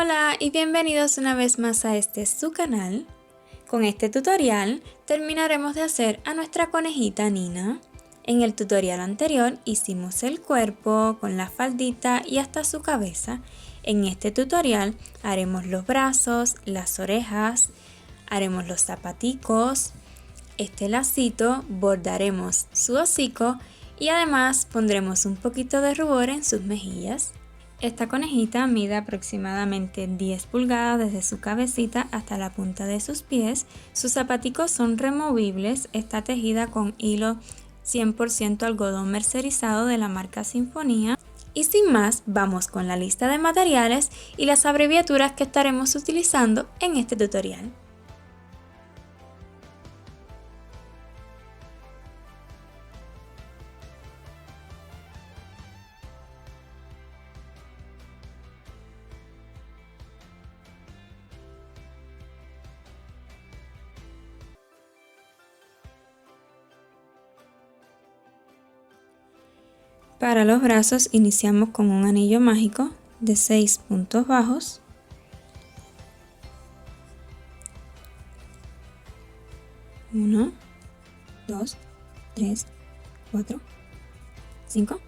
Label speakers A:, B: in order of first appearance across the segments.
A: Hola y bienvenidos una vez más a su canal. Con este tutorial terminaremos de hacer a nuestra conejita Nina. En el tutorial anterior hicimos el cuerpo con la faldita y hasta su cabeza. En este tutorial haremos los brazos, las orejas, haremos los zapaticos, este lacito, bordaremos su hocico y además pondremos un poquito de rubor en sus mejillas. Esta conejita mide aproximadamente 10 pulgadas desde su cabecita hasta la punta de sus pies. Sus zapaticos son removibles, está tejida con hilo 100% algodón mercerizado de la marca Sinfonía. Y sin más, vamos con la lista de materiales y las abreviaturas que estaremos utilizando en este tutorial. Para los brazos iniciamos con un anillo mágico de 6 puntos bajos. Uno, 2, 3, 4, 5,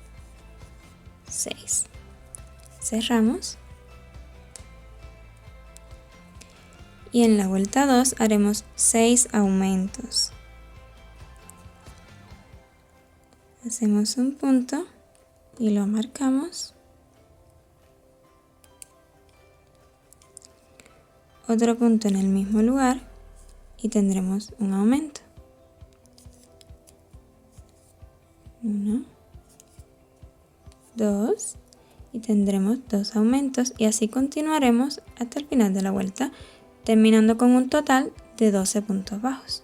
A: 6. Cerramos. Y en la vuelta 2 haremos 6 aumentos. Hacemos un punto y lo marcamos. Otro punto en el mismo lugar y tendremos un aumento. 1, 2 y tendremos 2 aumentos y así continuaremos hasta el final de la vuelta, terminando con un total de 12 puntos bajos.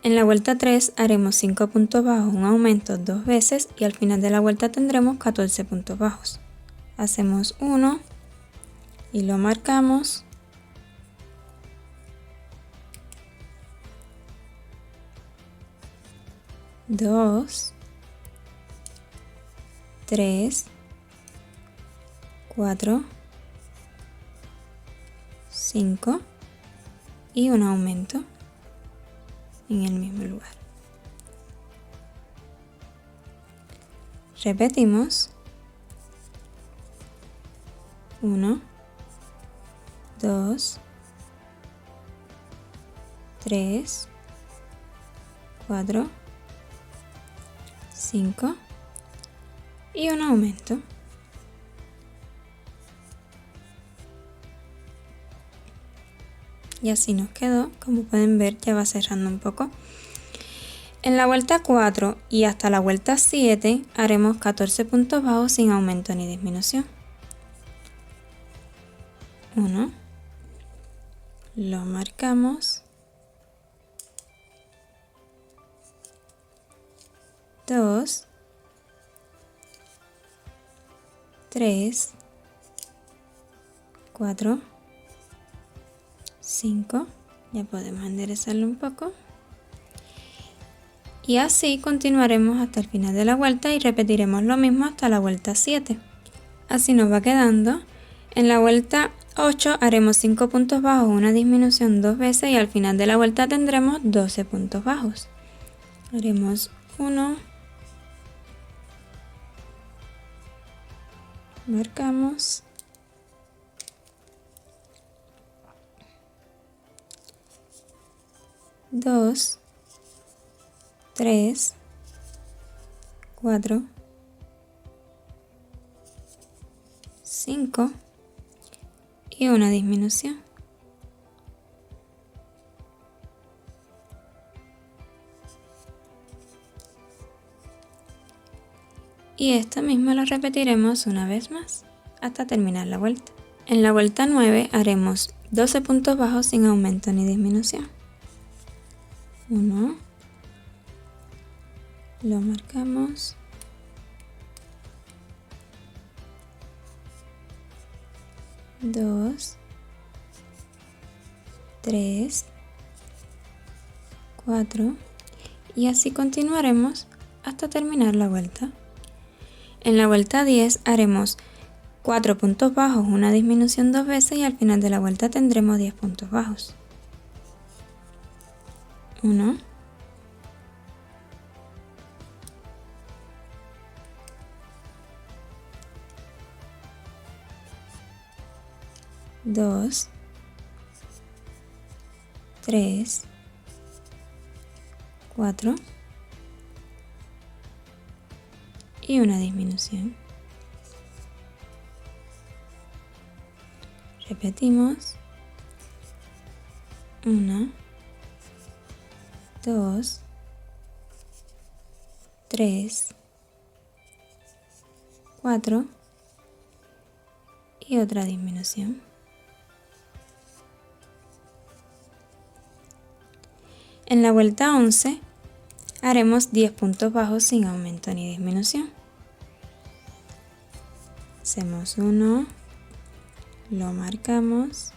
A: En la vuelta 3 haremos 5 puntos bajos, un aumento 2 veces y al final de la vuelta tendremos 14 puntos bajos. Hacemos 1 y lo marcamos. 2, 3, 4, 5 y un aumento en el mismo lugar. Repetimos. 1, 2, 3, 4, 5 y un aumento. Y así nos quedó. Como pueden ver, ya va cerrando un poco. En la vuelta 4 y hasta la vuelta 7 haremos 14 puntos bajos sin aumento ni disminución. 1, lo marcamos. 2, 3, 4, 5, ya podemos enderezarlo un poco. Y así continuaremos hasta el final de la vuelta y repetiremos lo mismo hasta la vuelta 7. Así nos va quedando. En la vuelta 8 haremos 5 puntos bajos, una disminución 2 veces y al final de la vuelta tendremos 12 puntos bajos. Haremos 1, marcamos, 2, 3, 4, 5 y una disminución. Y esta misma la repetiremos una vez más hasta terminar la vuelta. En la vuelta 9 haremos 12 puntos bajos sin aumento ni disminución. 1, lo marcamos. 2, 3, 4 y así continuaremos hasta terminar la vuelta. En la vuelta 10 haremos 4 puntos bajos, una disminución 2 veces y al final de la vuelta tendremos 10 puntos bajos. 1, 2, 3, 4 y una disminución. Repetimos. 1, 2, 3, 4 y otra disminución. En la vuelta 11 haremos 10 puntos bajos sin aumento ni disminución. Hacemos 1, lo marcamos,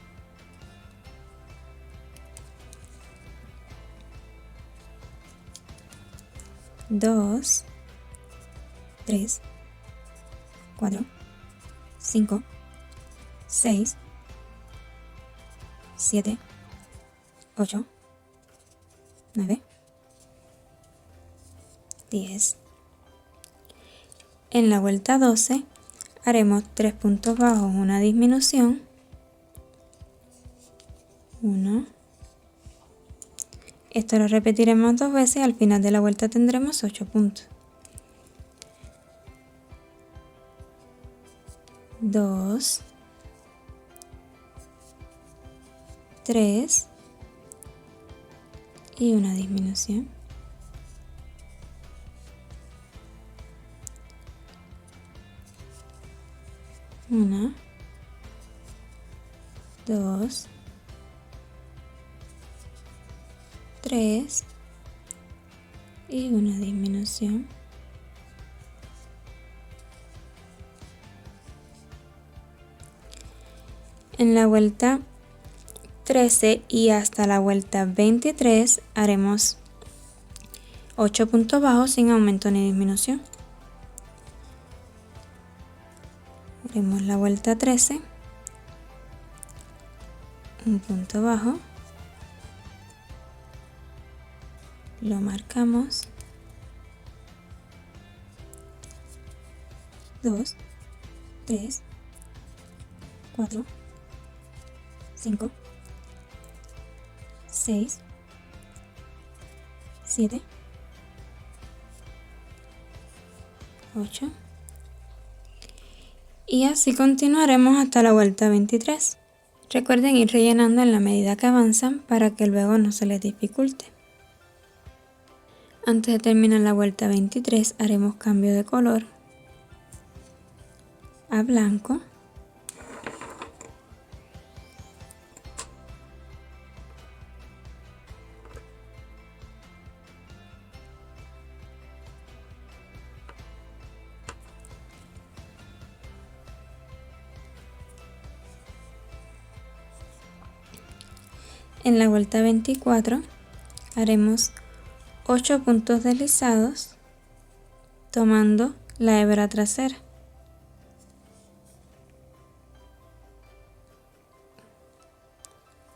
A: 2, 3, 4, 5, 6, 7, 8, 9, 10. En la vuelta 12 haremos 3 puntos bajos, una disminución, 1. Esto lo repetiremos 2 veces y al final de la vuelta tendremos 8 puntos. 2, 3 y una disminución. 1, 2, 3 y una disminución. En la vuelta 13 y hasta la vuelta 23 haremos 8 puntos bajos sin aumento ni disminución. Haremos la vuelta 13, un punto bajo, lo marcamos, 2, 3, 4, 5, 6, 7, 8 y así continuaremos hasta la vuelta 23. Recuerden ir rellenando en la medida que avanzan para que luego no se les dificulte. Antes de terminar la vuelta 23 haremos cambio de color a blanco. En la vuelta 24 haremos 8 puntos deslizados tomando la hebra trasera.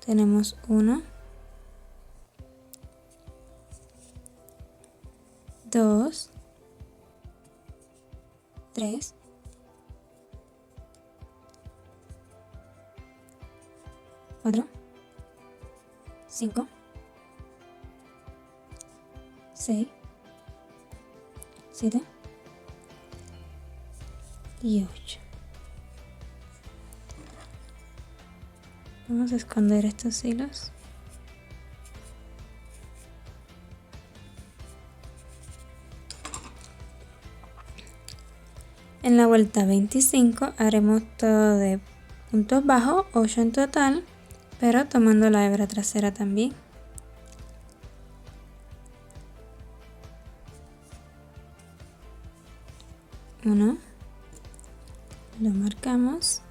A: Tenemos 1, 2, 3, 4, 5, 6, 7 y 8. Vamos a esconder estos hilos. En la vuelta 25 haremos todo de puntos bajos, 8 en total, pero tomando la hebra trasera también. 1, lo marcamos,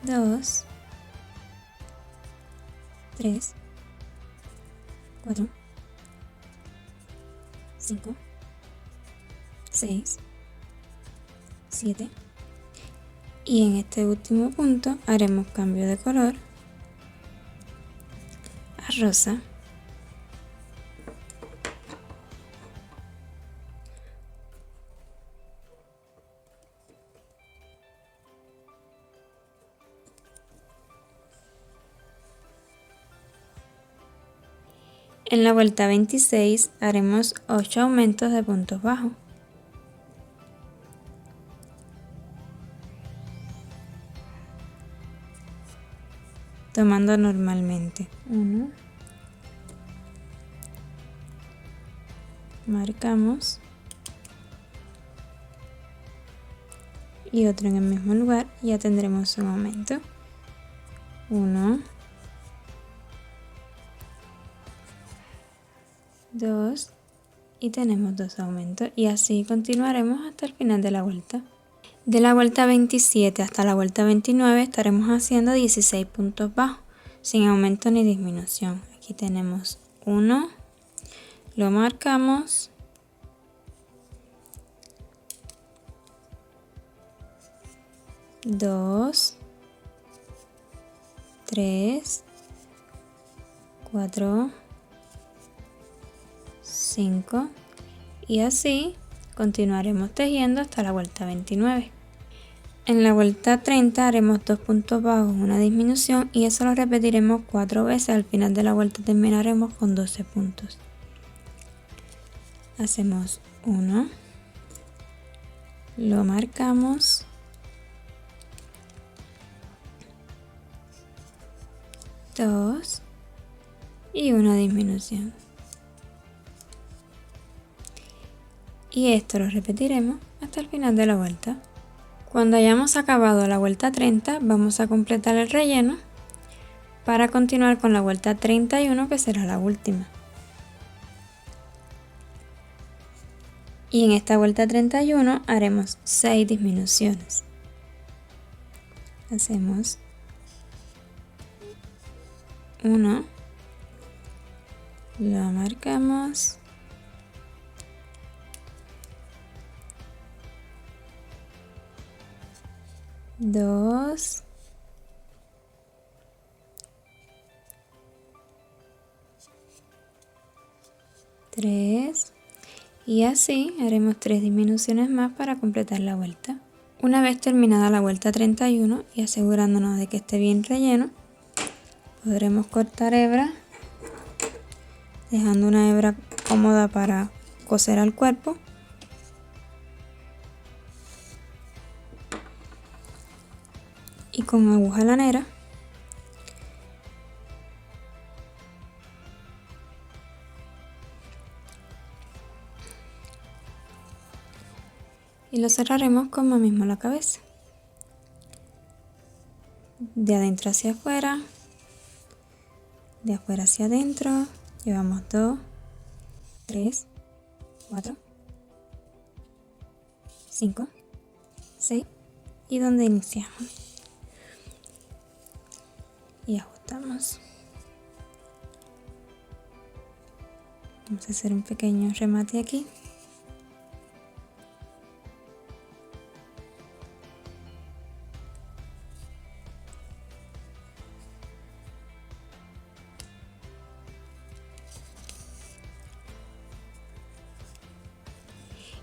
A: 2, 3, 4, 5, 6, 7. Y en este último punto haremos cambio de color a rosa. En la vuelta 26 haremos 8 aumentos de puntos bajos. Tomando normalmente. 1. Marcamos. Y otro en el mismo lugar, ya tendremos un aumento. 1, 2 y tenemos 2 aumentos, y así continuaremos hasta el final de la vuelta. De la vuelta 27 hasta la vuelta 29 estaremos haciendo 16 puntos bajos, sin aumento ni disminución. Aquí tenemos 1, lo marcamos, 2, 3, 4, 5 y así continuaremos tejiendo hasta la vuelta 29. En la vuelta 30 haremos 2 puntos bajos, una disminución, y eso lo repetiremos 4 veces. Al final de la vuelta terminaremos con 12 puntos. Hacemos 1, lo marcamos, 2 y una disminución. Y esto lo repetiremos hasta el final de la vuelta. Cuando hayamos acabado la vuelta 30, vamos a completar el relleno para continuar con la vuelta 31, que será la última. Y en esta vuelta 31 haremos 6 disminuciones. Hacemos 1, lo marcamos, 2, 3 y así haremos 3 disminuciones más para completar la vuelta. Una vez terminada la vuelta 31 y asegurándonos de que esté bien relleno, podremos cortar hebra, dejando una hebra cómoda para coser al cuerpo. Y con aguja lanera y lo cerraremos como mismo la cabeza, de adentro hacia afuera, de afuera hacia adentro. Llevamos 2, 3, 4, 5, 6 y donde iniciamos. Y ajustamos. Vamos a hacer un pequeño remate aquí.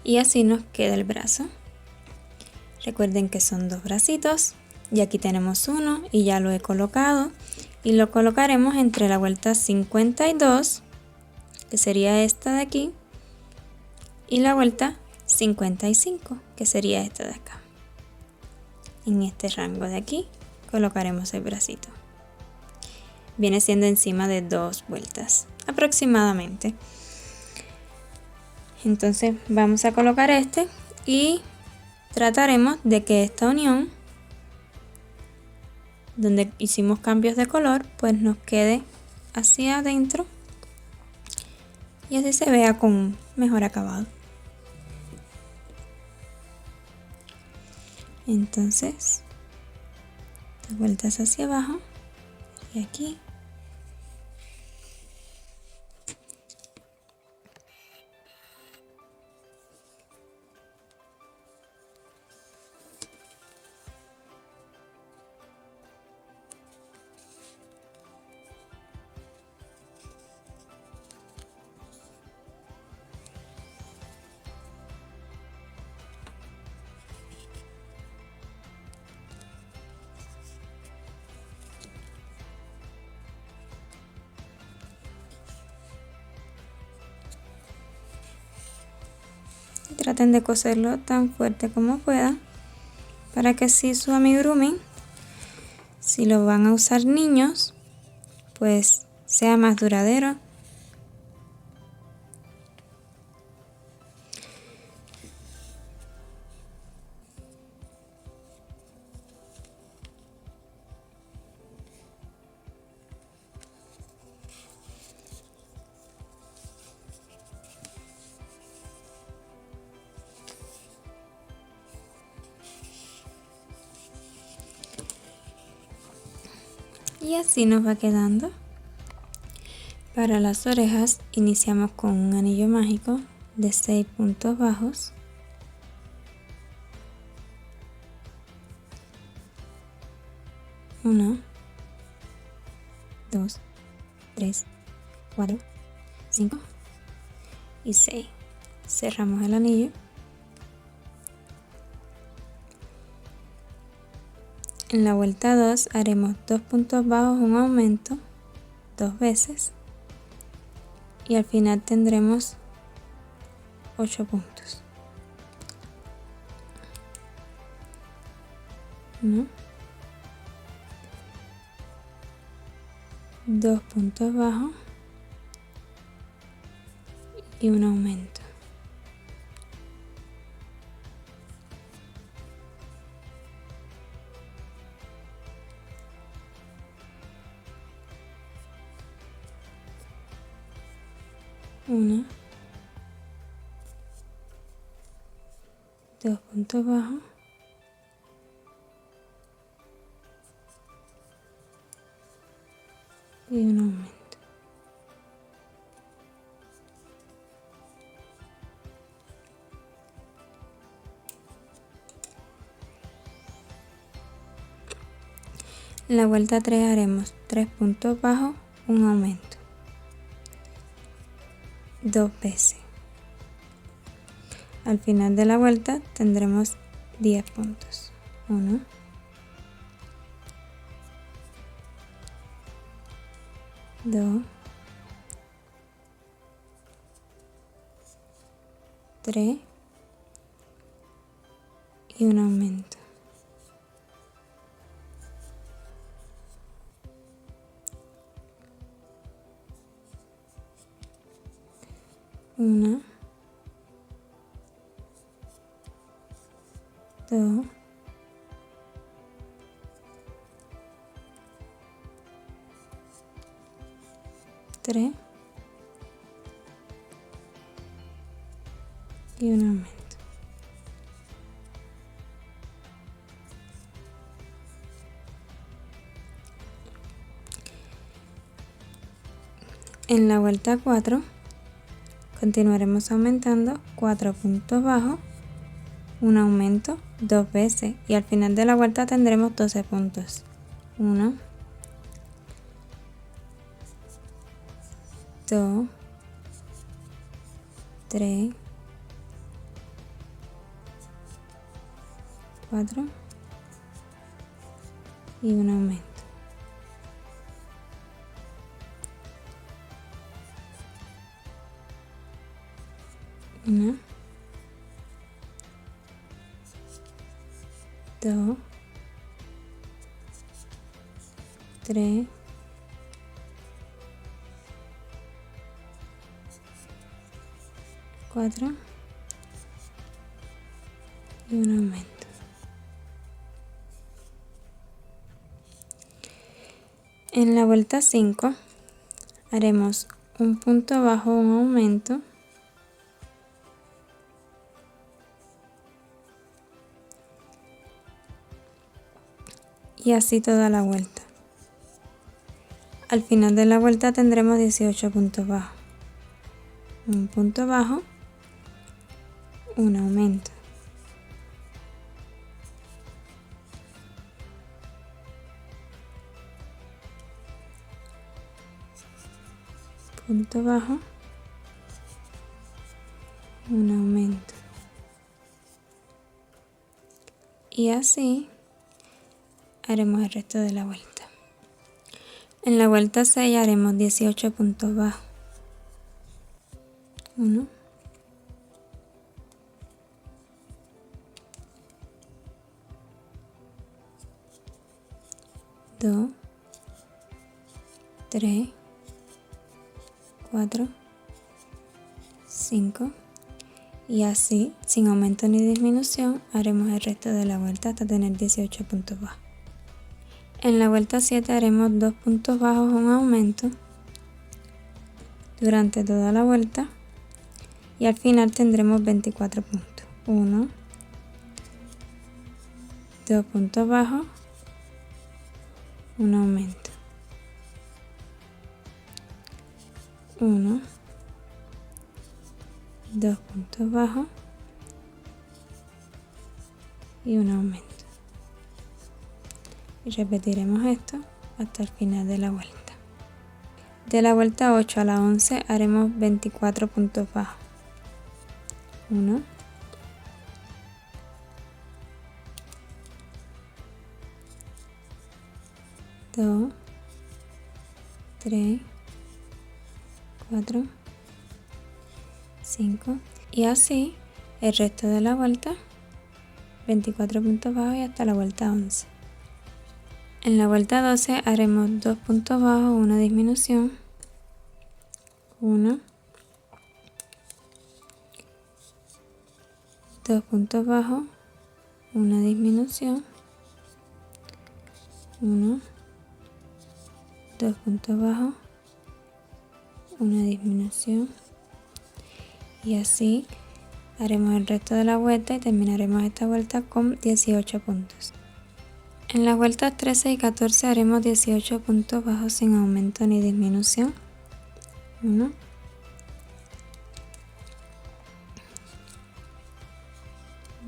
A: Y así nos queda el brazo. Recuerden que son 2 bracitos. Y aquí tenemos uno y ya lo he colocado. Y lo colocaremos entre la vuelta 52, que sería esta de aquí, y la vuelta 55, que sería esta de acá. En este rango de aquí colocaremos el bracito. Viene siendo encima de 2 vueltas aproximadamente. Entonces vamos a colocar este y trataremos de que esta unión donde hicimos cambios de color pues nos quede hacia adentro y así se vea con un mejor acabado. Entonces 2 vueltas hacia abajo y aquí, traten de coserlo tan fuerte como puedan para que así su amigurumi, si lo van a usar niños, pues sea más duradero. Y así nos va quedando. Para las orejas iniciamos con un anillo mágico de 6 puntos bajos. Uno, 2, 3, 4, 5 y 6. Cerramos el anillo. En la vuelta 2 haremos 2 puntos bajos, un aumento, 2 veces. Y al final tendremos 8 puntos. 1, 2 puntos bajos y un aumento. Una, 2 puntos bajos y un aumento. En la vuelta 3 haremos 3 puntos bajos, un aumento, 2 veces. Al final de la vuelta tendremos 10 puntos. 1, 2, 3 y un aumento. 1, 2, 3 y un aumento. En la vuelta 4 continuaremos aumentando 4 puntos bajos, un aumento 2 veces y al final de la vuelta tendremos 12 puntos. 1, 2, 3, 4 y un aumento. Una, 2, 3, 4 y un aumento. En la vuelta 5 haremos un punto bajo, un aumento, y así toda la vuelta. Al final de la vuelta tendremos 18 puntos bajos, un punto bajo, un aumento, punto bajo, un aumento, y así haremos el resto de la vuelta. En la vuelta 6 haremos 18 puntos bajos, 1, 2, 3, 4, 5 y así, sin aumento ni disminución, haremos el resto de la vuelta hasta tener 18 puntos bajos. En la vuelta 7 haremos 2 puntos bajos, un aumento durante toda la vuelta y al final tendremos 24 puntos. 1, 2 puntos bajos, un aumento. 1, 2 puntos bajos y un aumento. Y repetiremos esto hasta el final de la vuelta. De la vuelta 8 a la 11 haremos 24 puntos bajos. 1, 2, 3, 4, 5 y así el resto de la vuelta, 24 puntos bajos y hasta la vuelta 11. En la vuelta 12 haremos 2 puntos bajos, una disminución, 1, 2 puntos bajos, una disminución, 1, 2 puntos bajos, una disminución y así haremos el resto de la vuelta y terminaremos esta vuelta con 18 puntos. En las vueltas 13 y 14 haremos 18 puntos bajos sin aumento ni disminución. 1,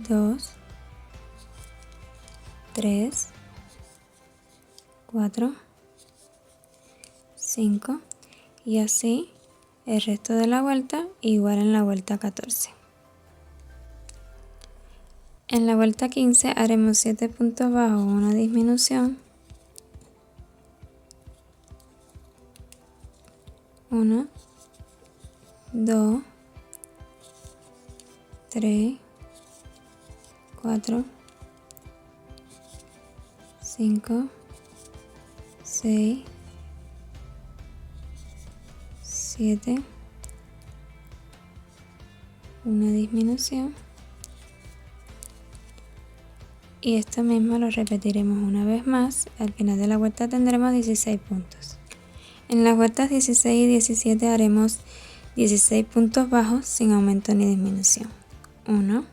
A: 2, 3, 4, 5 y así el resto de la vuelta igual en la vuelta 14. En la vuelta 15 haremos 7 puntos bajos, una disminución, 1, 2, 3, 4, 5, 6, 7, una disminución y esto mismo lo repetiremos una vez más. Al final de la vuelta tendremos 16 puntos. En las vueltas 16 y 17 haremos 16 puntos bajos sin aumento ni disminución. 1,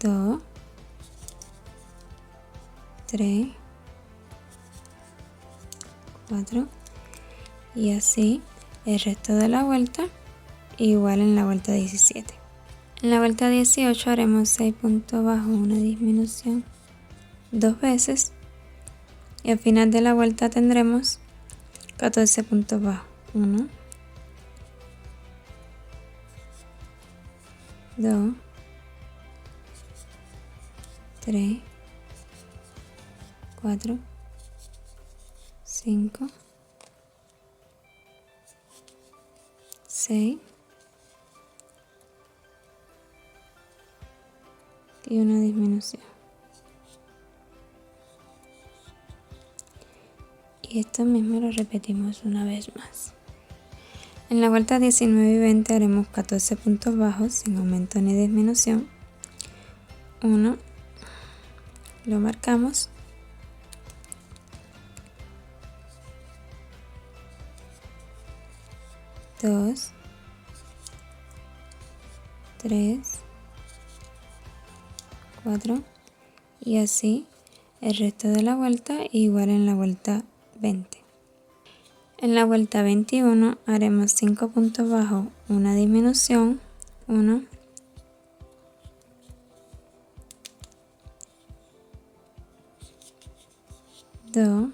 A: 2, 3, 4 y así el resto de la vuelta igual en la vuelta 17. En la vuelta 18 haremos 6 puntos bajos, una disminución 2 veces y al final de la vuelta tendremos 14 puntos bajos. 1, 2, 3, 4, 5, 6 y una disminución. Y esto mismo lo repetimos una vez más. En la vuelta 19 y 20 haremos 14 puntos bajos sin aumento ni disminución. 1, lo marcamos. 2, 3, 4 y así el resto de la vuelta igual en la vuelta 20. En la vuelta 21 haremos 5 puntos bajos, una disminución, 1, 2,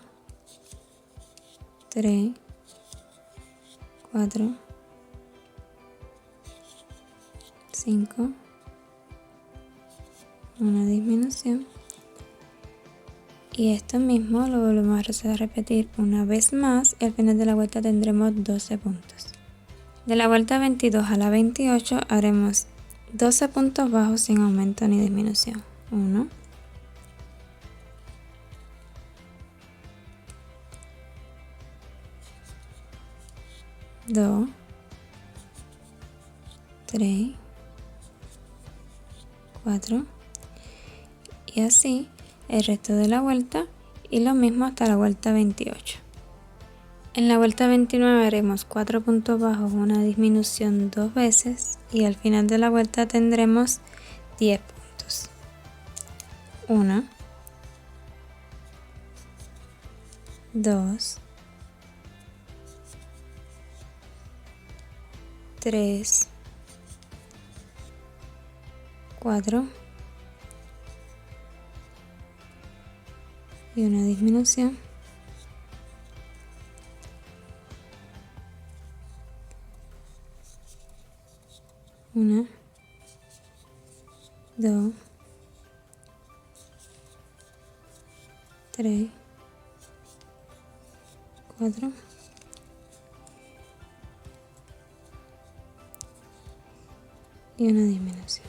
A: 3, 4, 5, una disminución y esto mismo lo volvemos a repetir una vez más y al final de la vuelta tendremos 12 puntos. De la vuelta 22 a la 28 haremos 12 puntos bajos sin aumento ni disminución. 1, 2, 3, 4 y así el resto de la vuelta y lo mismo hasta la vuelta 28. En la vuelta 29 haremos 4 puntos bajos, una disminución 2 veces y al final de la vuelta tendremos 10 puntos. 1, 2, 3, 4 y una disminución. 1, 2, 3, 4 y una disminución.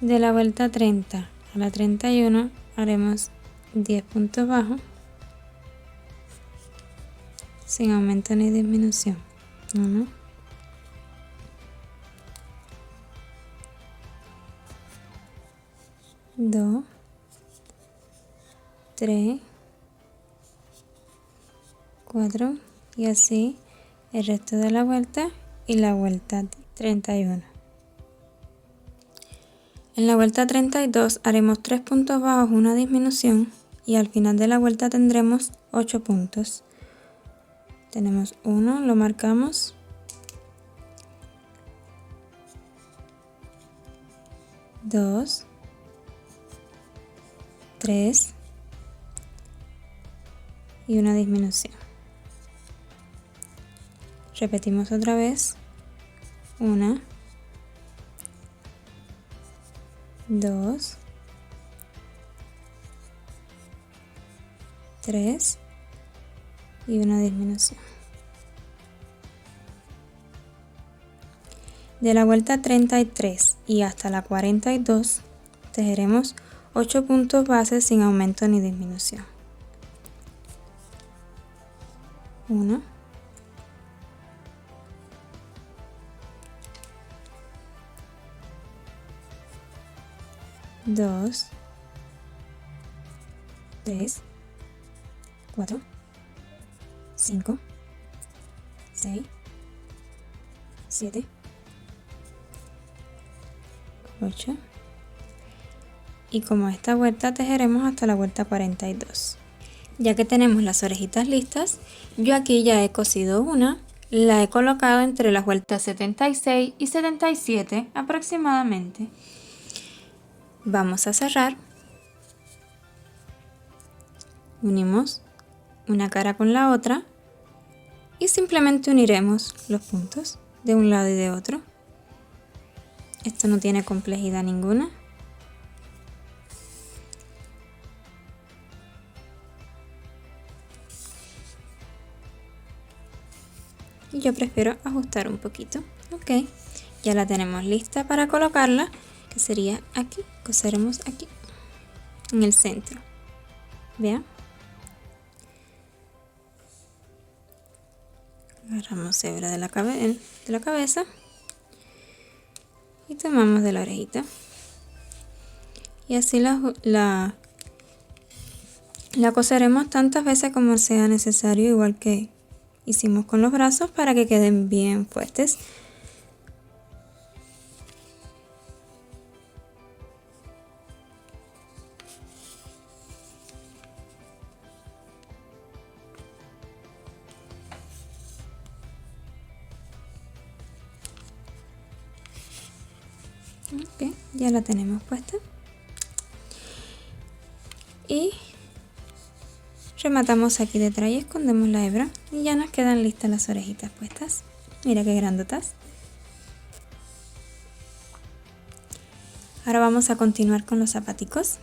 A: De la vuelta 30 a la 31 haremos 10 puntos bajos sin aumento ni disminución. 1, 2, 3, 4 y así el resto de la vuelta y la vuelta 31. En la vuelta 32 haremos 3 puntos bajos, una disminución y al final de la vuelta tendremos 8 puntos. Tenemos 1, lo marcamos, 2, 3 y una disminución. Repetimos otra vez, 1, 2, 3 y una disminución. De la vuelta 33 y hasta la 42 tejeremos 8 puntos bases sin aumento ni disminución. 1, 2, 3, 4, 5, 6, 7, 8 y como esta vuelta tejeremos hasta la vuelta 42. Ya que tenemos las orejitas listas, yo aquí ya he cosido una, la he colocado entre las vueltas 76 y 77 aproximadamente. Vamos a cerrar, unimos una cara con la otra y simplemente uniremos los puntos de un lado y de otro. Esto no tiene complejidad ninguna. Yo prefiero ajustar un poquito. Ok, ya la tenemos lista para colocarla, que sería aquí. Coseremos aquí, en el centro. Vean. Agarramos hebra de la cabeza y tomamos de la orejita. Y así la coseremos tantas veces como sea necesario, igual que hicimos con los brazos, para que queden bien fuertes. Ok, ya la tenemos puesta. Y rematamos aquí detrás y escondemos la hebra y ya nos quedan listas las orejitas puestas. Mira qué grandotas. Ahora vamos a continuar con los zapaticos.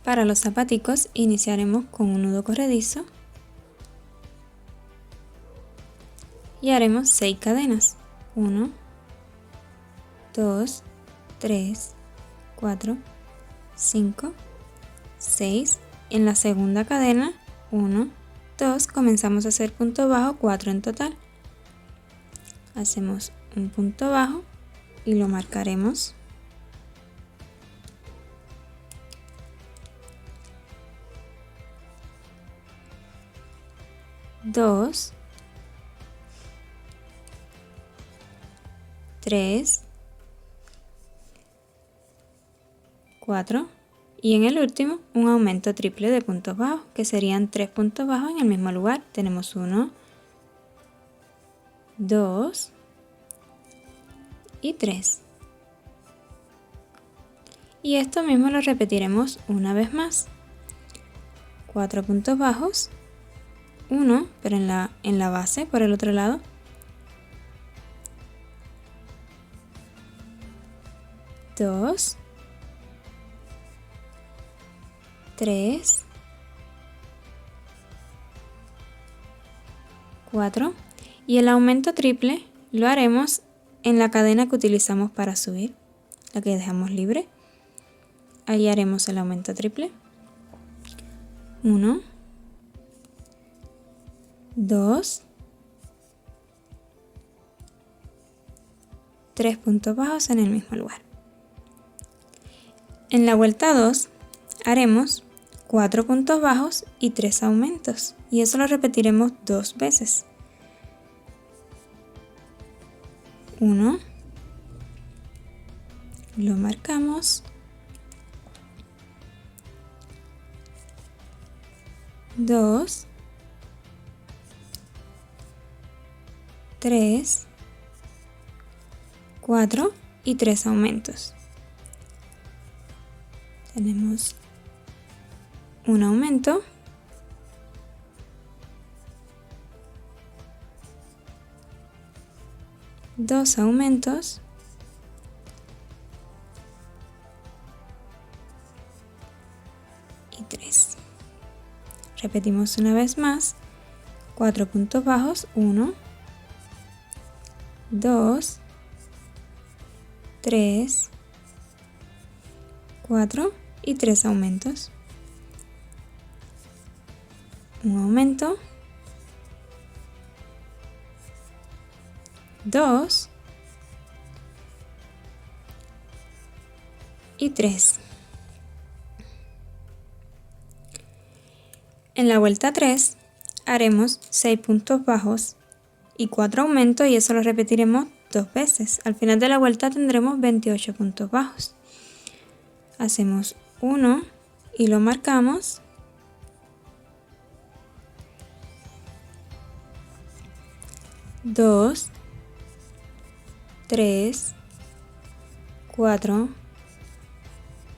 A: Para los zapaticos iniciaremos con un nudo corredizo y haremos 6 cadenas. 1, 2, 3, 4, 5, 6. En la segunda cadena, 1, 2, comenzamos a hacer punto bajo, 4 en total. Hacemos un punto bajo y lo marcaremos. Dos, 3, 4 y en el último un aumento triple de puntos bajos, que serían 3 puntos bajos en el mismo lugar. Tenemos 1, 2 y 3. Y esto mismo lo repetiremos una vez más. 4 puntos bajos, 1, pero en la base por el otro lado. 2, 3, 4 y el aumento triple lo haremos en la cadena que utilizamos para subir, la que dejamos libre. Ahí haremos el aumento triple. 1, 2, 3 puntos bajos en el mismo lugar. En la vuelta 2 haremos 4 puntos bajos y 3 aumentos, y eso lo repetiremos 2 veces. 1, lo marcamos. 2, 3, 4 y 3 aumentos. Tenemos un aumento, dos aumentos y 3. Repetimos una vez más, 4 puntos bajos, 1, 2, 3, 4 y 3 aumentos. Un aumento, 2 y 3. En la vuelta 3 haremos 6 puntos bajos y 4 aumentos, y eso lo repetiremos 2 veces. Al final de la vuelta tendremos 28 puntos bajos. Hacemos 1 y lo marcamos. 2, 3, 4,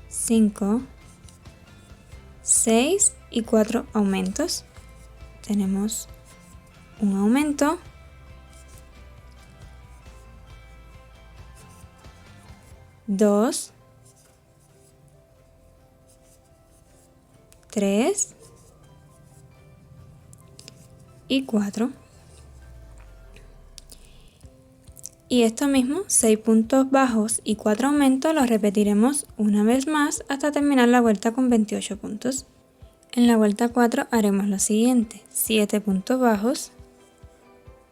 A: 5, 6 y 4 aumentos. Tenemos un aumento, 2, 3 y 4. Y esto mismo, 6 puntos bajos y 4 aumentos, los repetiremos una vez más hasta terminar la vuelta con 28 puntos. En la vuelta 4 haremos lo siguiente: 7 puntos bajos,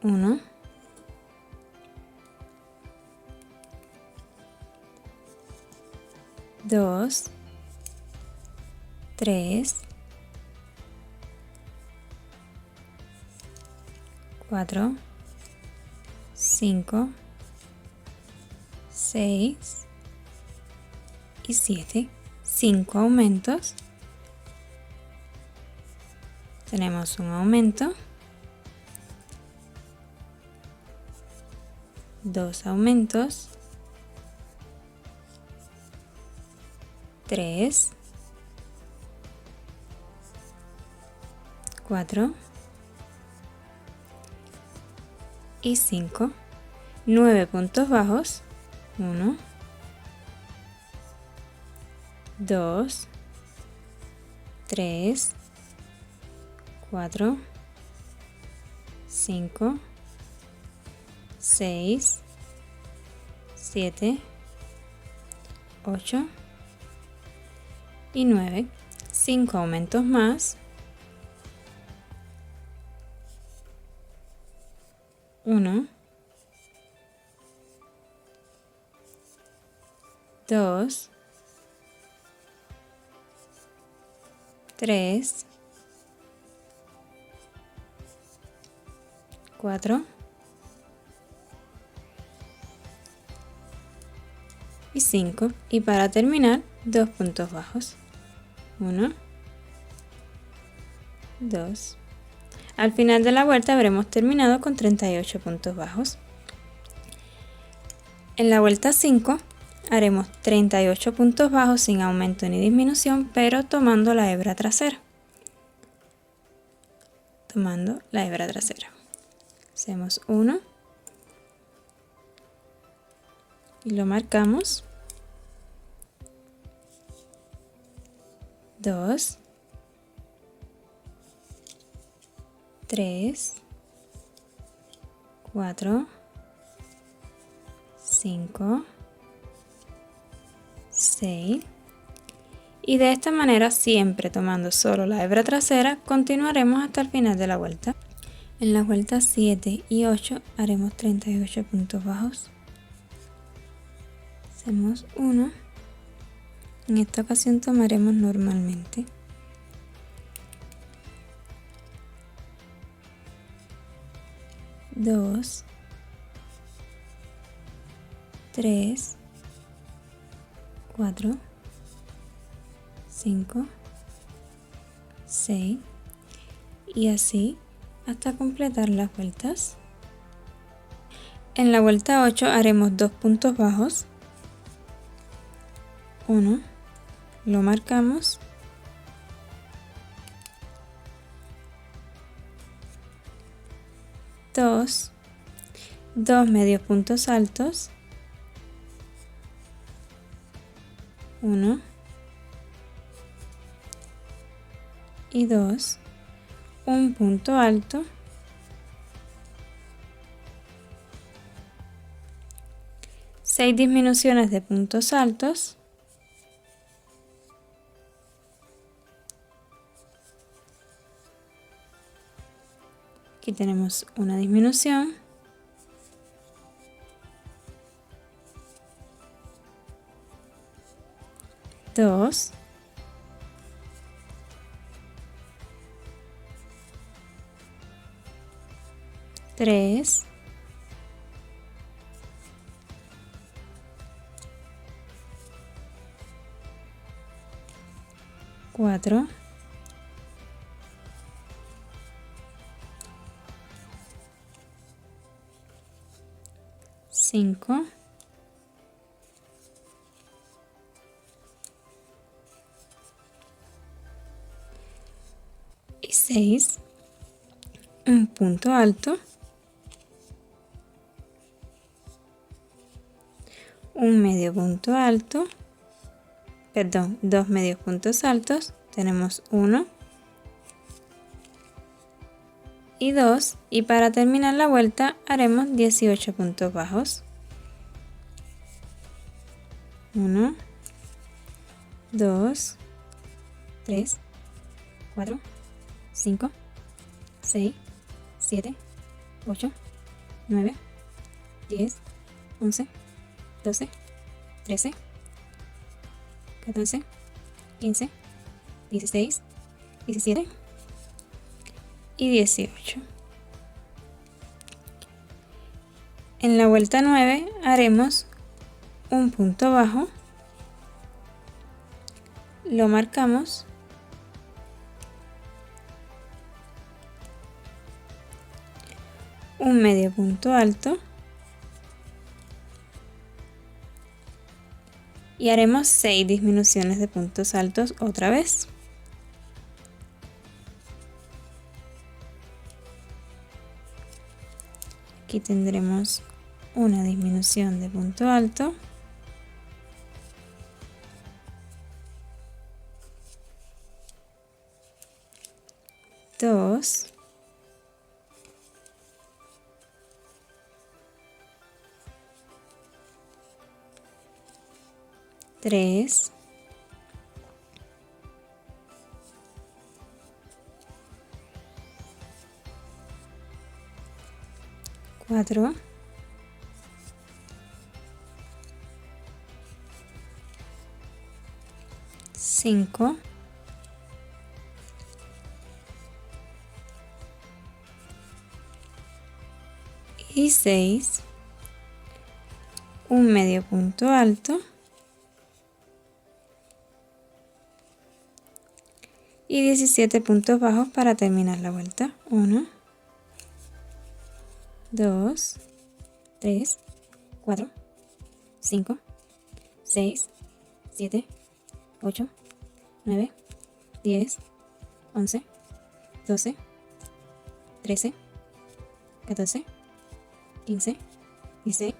A: 1, 2, 3, 4, 5, 6 y 7. 5 aumentos. Tenemos un aumento, 2 aumentos, 3, 4 y 5. 9 puntos bajos, 1, 2, 3, 4, 5, 6, 7, 8 y 9. 5 aumentos más. 1, 2, 3, 4 y 5. Y para terminar, 2 puntos bajos. 1, 2. Al final de la vuelta habremos terminado con 38 puntos bajos. En la vuelta 5 haremos 38 puntos bajos sin aumento ni disminución, pero tomando la hebra trasera. Tomando la hebra trasera. Hacemos 1 y lo marcamos. 2, 3, 4, 5, 6 y de esta manera, siempre tomando solo la hebra trasera, continuaremos hasta el final de la vuelta. En las vueltas 7 y 8 haremos 38 puntos bajos. Hacemos 1. En esta ocasión tomaremos normalmente. 2, 3, 4, 5, 6 y así hasta completar las vueltas. En la vuelta 8 haremos 2 puntos bajos. 1, lo marcamos. 2, 2 medios puntos altos. 1 y 2, un punto alto, 6 disminuciones de puntos altos, aquí tenemos una disminución, dos, 3, 4, 5, 6, un punto alto, un medio punto alto, perdón, 2 medios puntos altos, tenemos 1 y 2 y para terminar la vuelta haremos 18 puntos bajos. 1, 2, 3, 4, 5, 6, 7, 8, 9, 10, 11, 12, 13, 14, 15, 16, 17 y 18. En la vuelta 9 haremos un punto bajo, lo marcamos, un medio punto alto y haremos 6 disminuciones de puntos altos otra vez. Aquí tendremos una disminución de punto alto, 3, 4, 5, 6, un medio punto alto y 17 puntos bajos para terminar la vuelta. 1, 2, 3, 4, 5, 6, 7, 8, 9, 10, 11, 12, 13, 14, 15, 16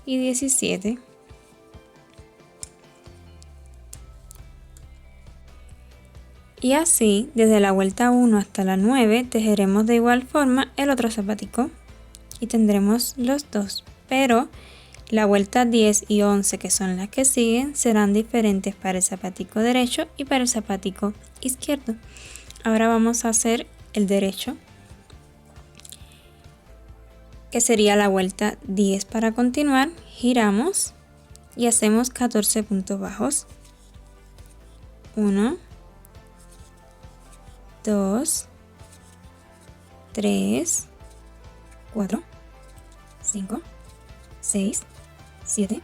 A: y 17. Y así, desde la vuelta 1 hasta la 9, tejeremos de igual forma el otro zapatico y tendremos los dos, pero la vuelta 10 y 11, que son las que siguen, serán diferentes para el zapatico derecho y para el zapatico izquierdo. Ahora vamos a hacer el derecho, que sería la vuelta 10 para continuar. Giramos y hacemos 14 puntos bajos. 1, 2, 3, 4, 5, 6, 7,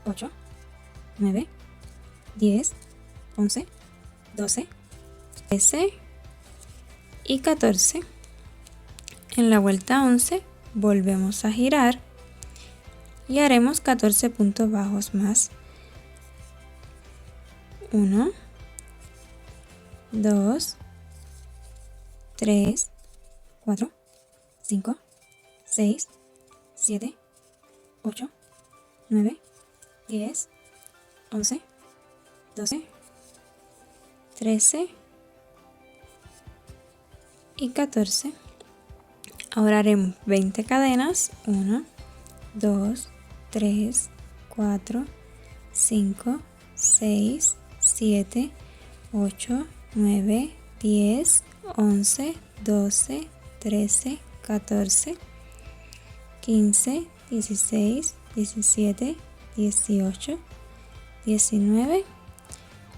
A: 8, 9, 10, 11, 12, 13 y 14. En la vuelta 11 volvemos a girar y haremos 14 puntos bajos más. 1, 2, 3, 4, 5, 6, 7, 8, 9, 10, 11, 12, 13 y 14. Ahora haremos 20 cadenas. 1, 2, 3, 4, 5, 6, 7, 8, 9, 10, 11, 12, 13, 14, 15, 16, 17, 18, 19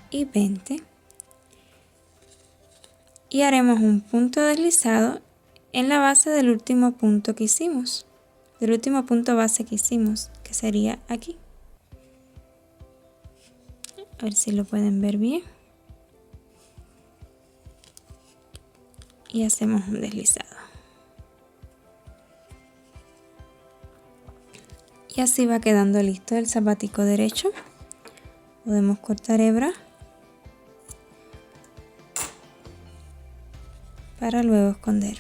A: y 20. Y haremos un punto deslizado en la base del último punto que hicimos, del último punto base que hicimos, que sería aquí. A ver si lo pueden ver bien. Y hacemos un deslizado. Y así va quedando listo el zapatico derecho. Podemos cortar hebra para luego esconder.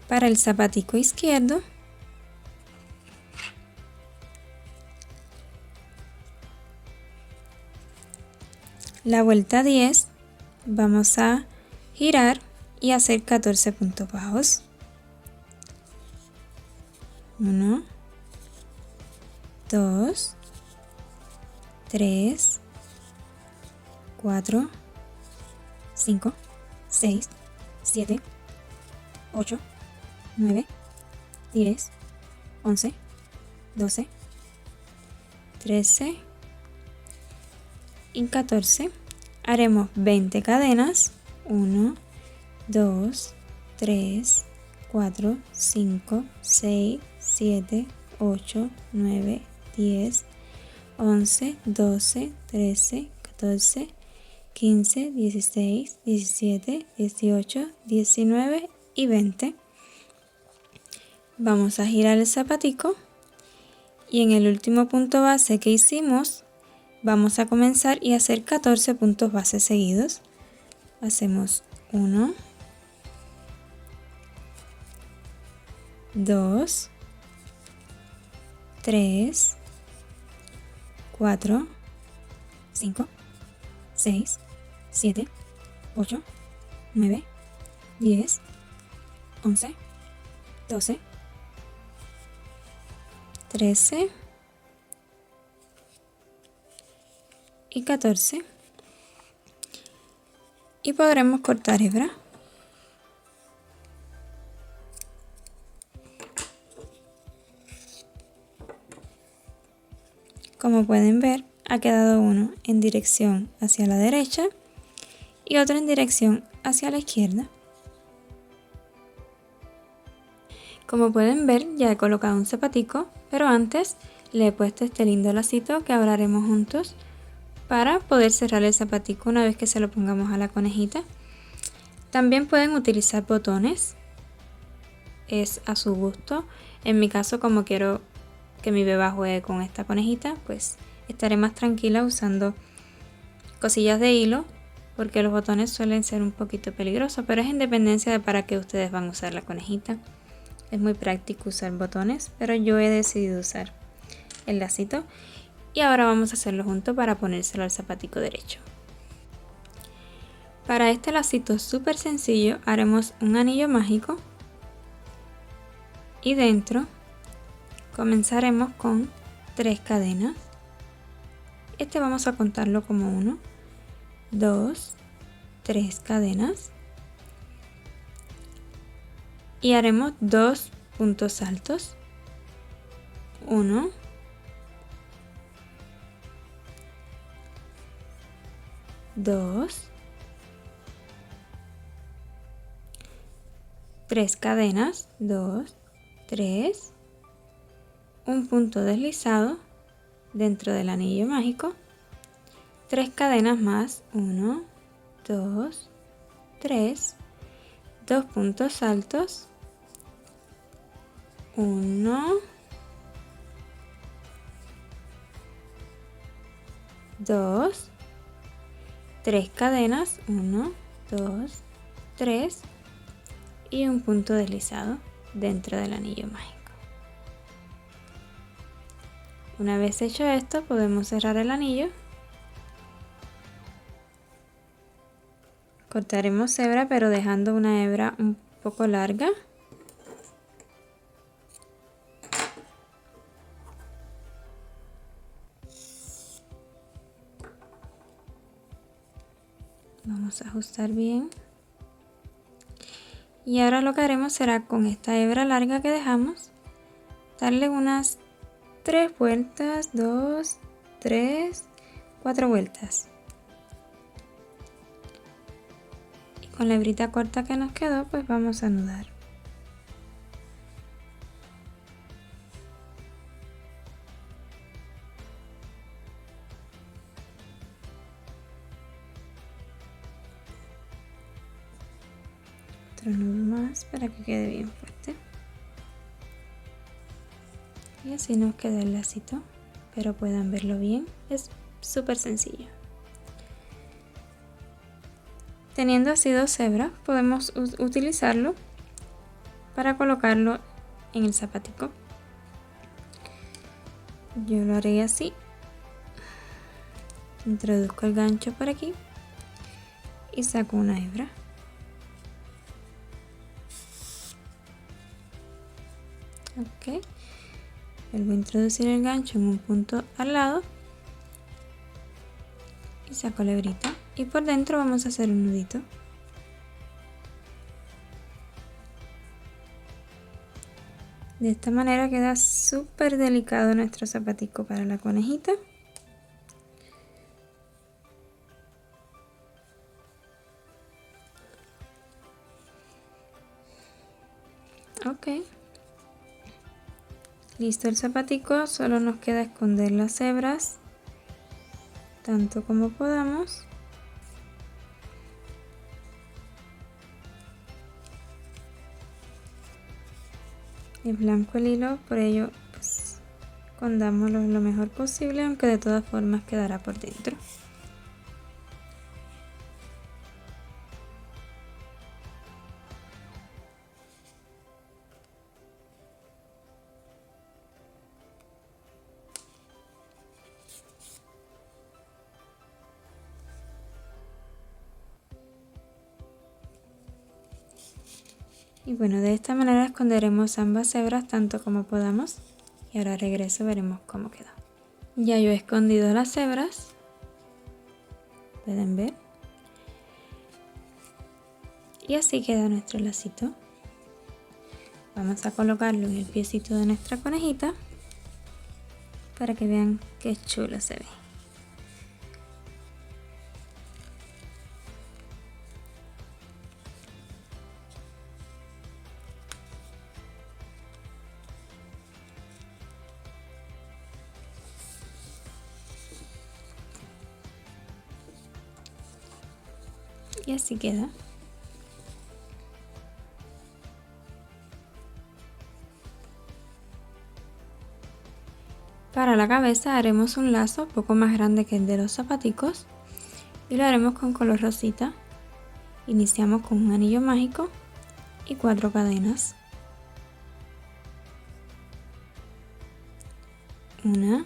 A: Para el zapatico izquierdo, la vuelta 10, vamos a girar y hacer 14 puntos bajos. 1, 2, 3, 4, 5, 6, 7, 8, 9, 10, 11, 12, 13 y 14. Haremos 20 cadenas. 1, 2, 3, 4, 5, 6, 7, 8, 9, 10, 11, 12, 13, 14, 15, 16, 17, 18, 19 y 20. Vamos a girar el zapatico y en el último punto base que hicimos vamos a comenzar y hacer 14 puntos base seguidos. Hacemos 1, 2, 3, 4, 5, 6, 7, 8, 9, 10, 11, 12, 13 y 14. Y podremos cortar hebra. Como pueden ver, ha quedado uno en dirección hacia la derecha y otro en dirección hacia la izquierda. Como pueden ver, ya he colocado un zapatico, pero antes le he puesto este lindo lacito que ahora haremos juntos para poder cerrar el zapatico una vez que se lo pongamos a la conejita. También pueden utilizar botones, es a su gusto. En mi caso, como quiero que mi beba juegue con esta conejita, pues estaré más tranquila usando cosillas de hilo, porque los botones suelen ser un poquito peligrosos, pero es en dependencia de para qué ustedes van a usar la conejita. Es muy práctico usar botones, pero yo he decidido usar el lacito. Y ahora vamos a hacerlo juntos para ponérselo al zapatico derecho. Para este lacito súper sencillo haremos un anillo mágico y dentro comenzaremos con 3 cadenas. Este vamos a contarlo como 1, 2, 3 cadenas y haremos 2 puntos altos. 1, 2, 3 cadenas, 2, 3, un punto deslizado dentro del anillo mágico, 3 cadenas más, 1, 2, 3, 2 puntos altos, 1, 2, 3 cadenas, 1, 2, 3 y un punto deslizado dentro del anillo mágico. Una vez hecho esto, podemos cerrar el anillo. Cortaremos hebra, pero dejando una hebra un poco larga. Vamos a ajustar bien. Y ahora lo que haremos será con esta hebra larga que dejamos, darle unas 3 vueltas, 2, 3, 4 vueltas. Y con la hebrita corta que nos quedó, pues vamos a anudar. Otro nudo más para que quede bien fuerte. Y así nos queda el lacito, pero puedan verlo bien, es súper sencillo. Teniendo así 2 hebras, podemos utilizarlo para colocarlo en el zapatico. Yo lo haré así. Introduzco el gancho por aquí y saco una hebra. Ok. Vuelvo a introducir el gancho en un punto al lado y saco la hebrita. Y por dentro vamos a hacer un nudito. De esta manera queda súper delicado nuestro zapatico para la conejita. Ok. Listo el zapatico, solo nos queda esconder las hebras tanto como podamos. Es blanco el hilo, por ello pues escondámoslo lo mejor posible, aunque de todas formas quedará por dentro. Y bueno, de esta manera esconderemos ambas hebras tanto como podamos. Y ahora regreso, veremos cómo quedó. Ya yo he escondido las hebras. Pueden ver. Y así queda nuestro lacito. Vamos a colocarlo en el piecito de nuestra conejita para que vean qué chulo se ve. Y así queda. Para la cabeza haremos un lazo un poco más grande que el de los zapaticos y lo haremos con color rosita. Iniciamos con un anillo mágico y 4 cadenas. 1,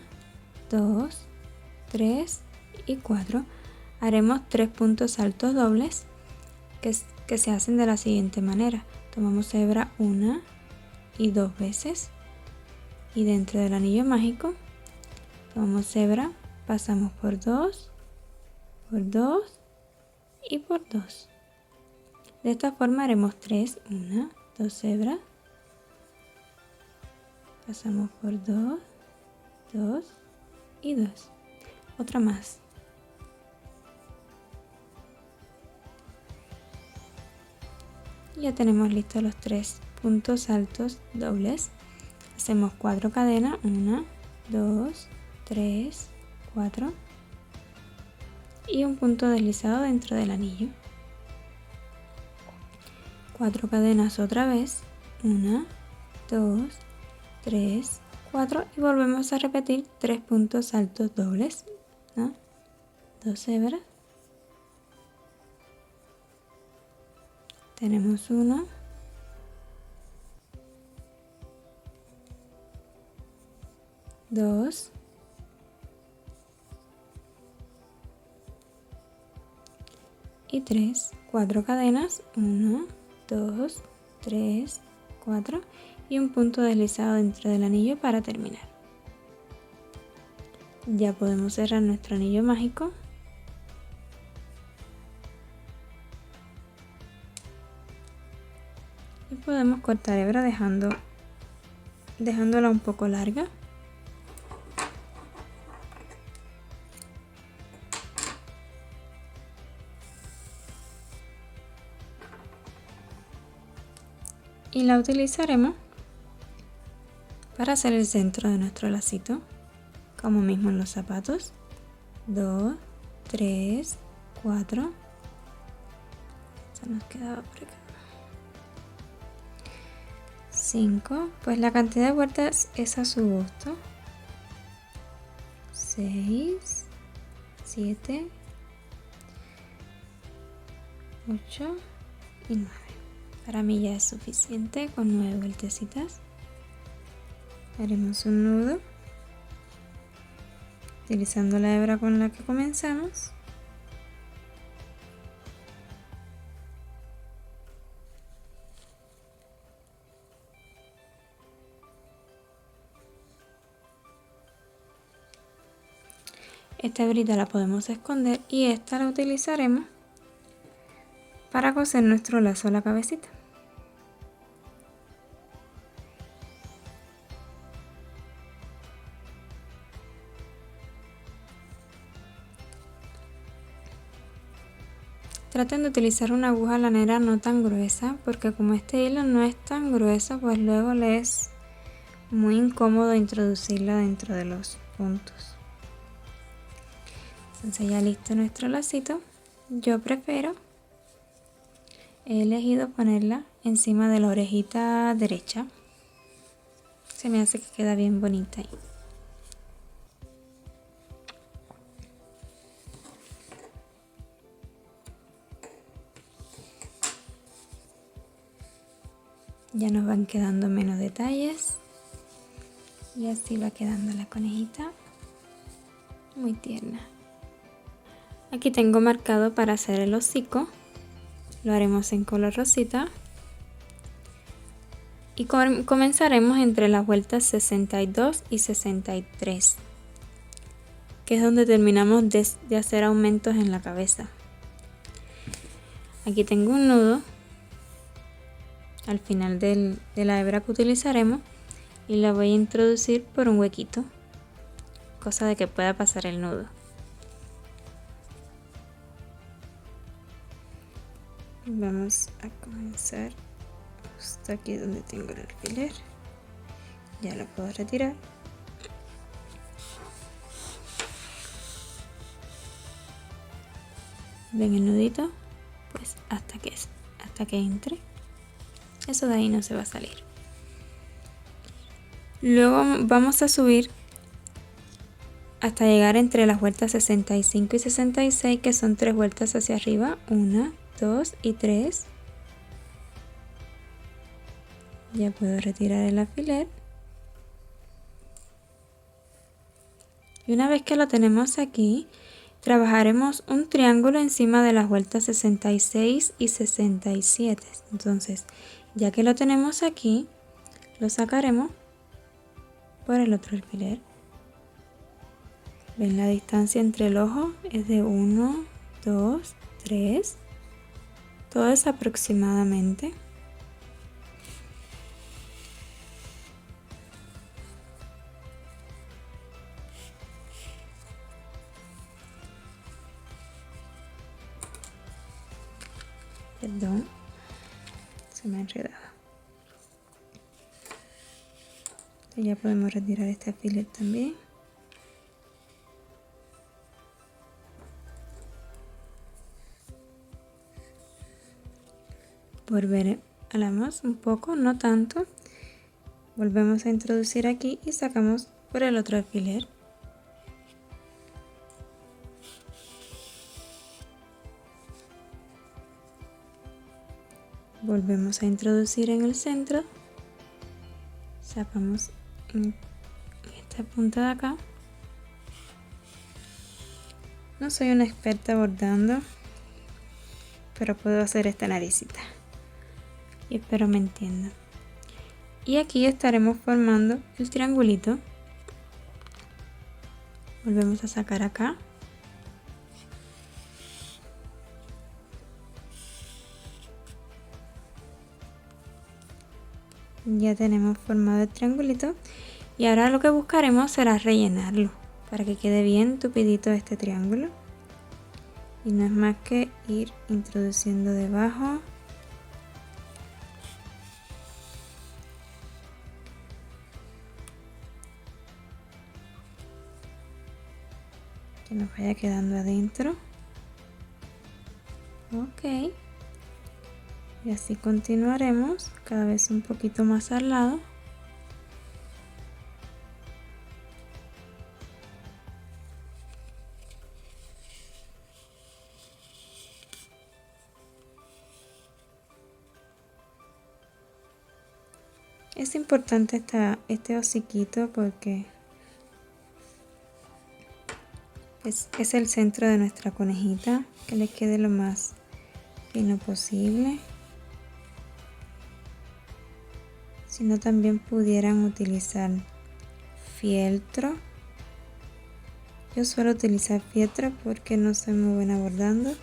A: 2, 3 y 4. Haremos 3 puntos altos dobles que se hacen de la siguiente manera. Tomamos hebra 1 y 2 veces y dentro del anillo mágico tomamos hebra, pasamos por 2 y por 2. De esta forma haremos 3, 1, 2 hebras, pasamos por 2, 2 y 2. Otra más. Ya tenemos listos los 3 puntos altos dobles. Hacemos 4 cadenas, 1, 2, 3, 4 y un punto deslizado dentro del anillo. 4 cadenas otra vez, 1, 2, 3, 4 y volvemos a repetir 3 puntos altos dobles, ¿no? 2 hebras. Tenemos 1, 2 y 3, 4 cadenas, 1, 2, 3, 4 y un punto deslizado dentro del anillo para terminar. Ya podemos cerrar nuestro anillo mágico. Y podemos cortar hebra dejándola un poco larga. Y la utilizaremos para hacer el centro de nuestro lacito, como mismo en los zapatos. 2, 3, 4. Se nos quedaba por acá. 5, pues la cantidad de vueltas es a su gusto. 6, 7, 8 y 9. Para mí ya es suficiente con 9 vueltecitas. Haremos un nudo utilizando la hebra con la que comenzamos. Esta hebrita la podemos esconder y esta la utilizaremos para coser nuestro lazo a la cabecita. Traten de utilizar una aguja lanera no tan gruesa, porque como este hilo no es tan grueso, pues luego le es muy incómodo introducirla dentro de los puntos. Entonces ya listo nuestro lacito. Yo he elegido ponerla encima de la orejita derecha. Se me hace que queda bien bonita ahí. Ya nos van quedando menos detalles. Y así va quedando la conejita. Muy tierna. Aquí tengo marcado para hacer el hocico. Lo haremos en color rosita. y comenzaremos entre las vueltas 62 y 63, que es donde terminamos de hacer aumentos en la cabeza. Aquí tengo un nudo al final de la hebra que utilizaremos y la voy a introducir por un huequito, cosa de que pueda pasar el nudo. Vamos a comenzar justo aquí donde tengo el alfiler. Ya lo puedo retirar. ¿Ven el nudito? Pues hasta que entre. Eso de ahí no se va a salir. Luego vamos a subir hasta llegar entre las vueltas 65 y 66, que son 3 vueltas hacia arriba. 1, 2 y 3. Ya puedo retirar el alfiler. Y una vez que lo tenemos aquí, trabajaremos un triángulo encima de las vueltas 66 y 67. Entonces, ya que lo tenemos aquí, lo sacaremos por el otro alfiler. ¿Ven la distancia entre el ojo? Es de 1, 2, 3. Todo es aproximadamente. Perdón, se me ha enredado. Ya podemos retirar este alfiler también. Volvemos un poco, no tanto. Volvemos a introducir aquí y sacamos por el otro alfiler. Volvemos a introducir en el centro. Sacamos en esta punta de acá. No soy una experta bordando, pero puedo hacer esta naricita. Y espero me entiendan. Y aquí estaremos formando el triangulito. Volvemos a sacar acá. Ya tenemos formado el triangulito y ahora lo que buscaremos será rellenarlo para que quede bien tupidito este triángulo. Y no es más que ir introduciendo debajo. Que nos vaya quedando adentro. Ok. Y así continuaremos cada vez un poquito más al lado. Es importante este hociquito porque es el centro de nuestra conejita, que le quede lo más fino posible. Si no, también pudieran utilizar fieltro. Yo suelo utilizar fieltro porque no soy muy buena bordando,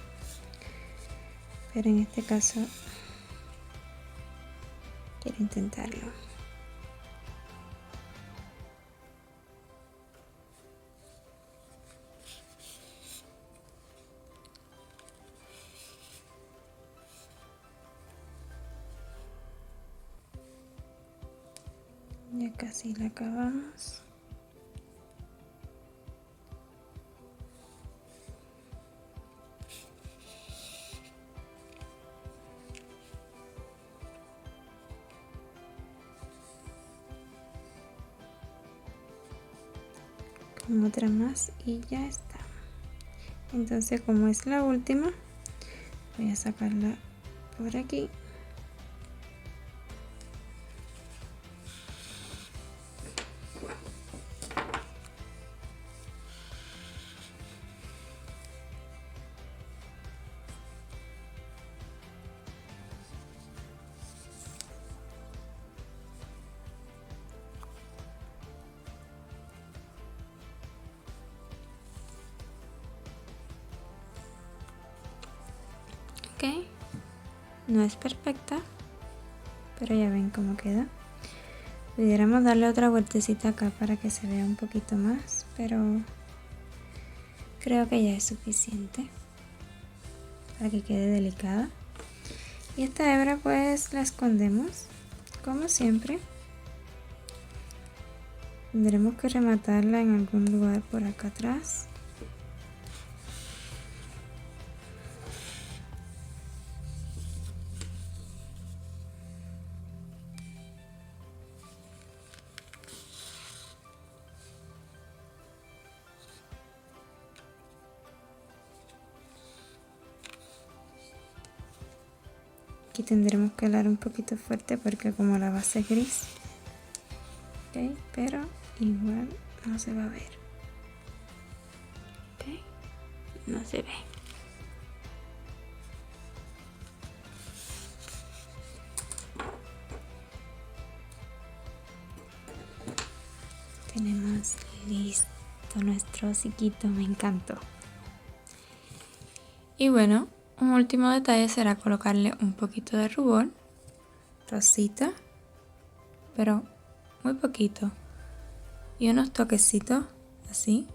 A: pero en este caso quiero intentarlo. Ya casi la acabamos. Con otra más y ya está. Entonces, como es la última, voy a sacarla por aquí. Ok, no es perfecta, pero ya ven cómo queda. Pudiéramos darle otra vueltecita acá para que se vea un poquito más, pero creo que ya es suficiente para que quede delicada. Y esta hebra pues la escondemos, como siempre. Tendremos que rematarla en algún lugar por acá atrás. Aquí tendremos que alar un poquito fuerte porque como la base es gris, ¿ok? Pero igual no se va a ver, ¿ok? No se ve. Tenemos listo nuestro hociquito, me encantó. Y bueno, un último detalle será colocarle un poquito de rubor, rosita, pero muy poquito, y unos toquecitos así.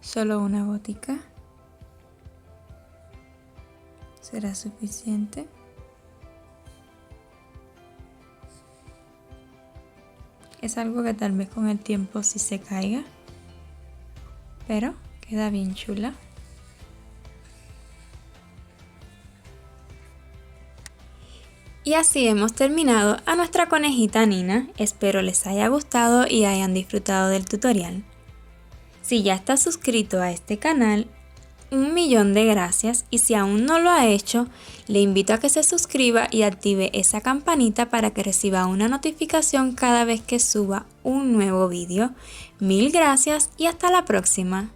A: Solo una gotica será suficiente. Es algo que tal vez con el tiempo sí se caiga, pero queda bien chula. Y así hemos terminado a nuestra conejita Nina. Espero les haya gustado y hayan disfrutado del tutorial. Si ya estás suscrito a este canal, 1.000.000 de gracias, y si aún no lo ha hecho, le invito a que se suscriba y active esa campanita para que reciba una notificación cada vez que suba un nuevo vídeo. 1000 gracias y hasta la próxima.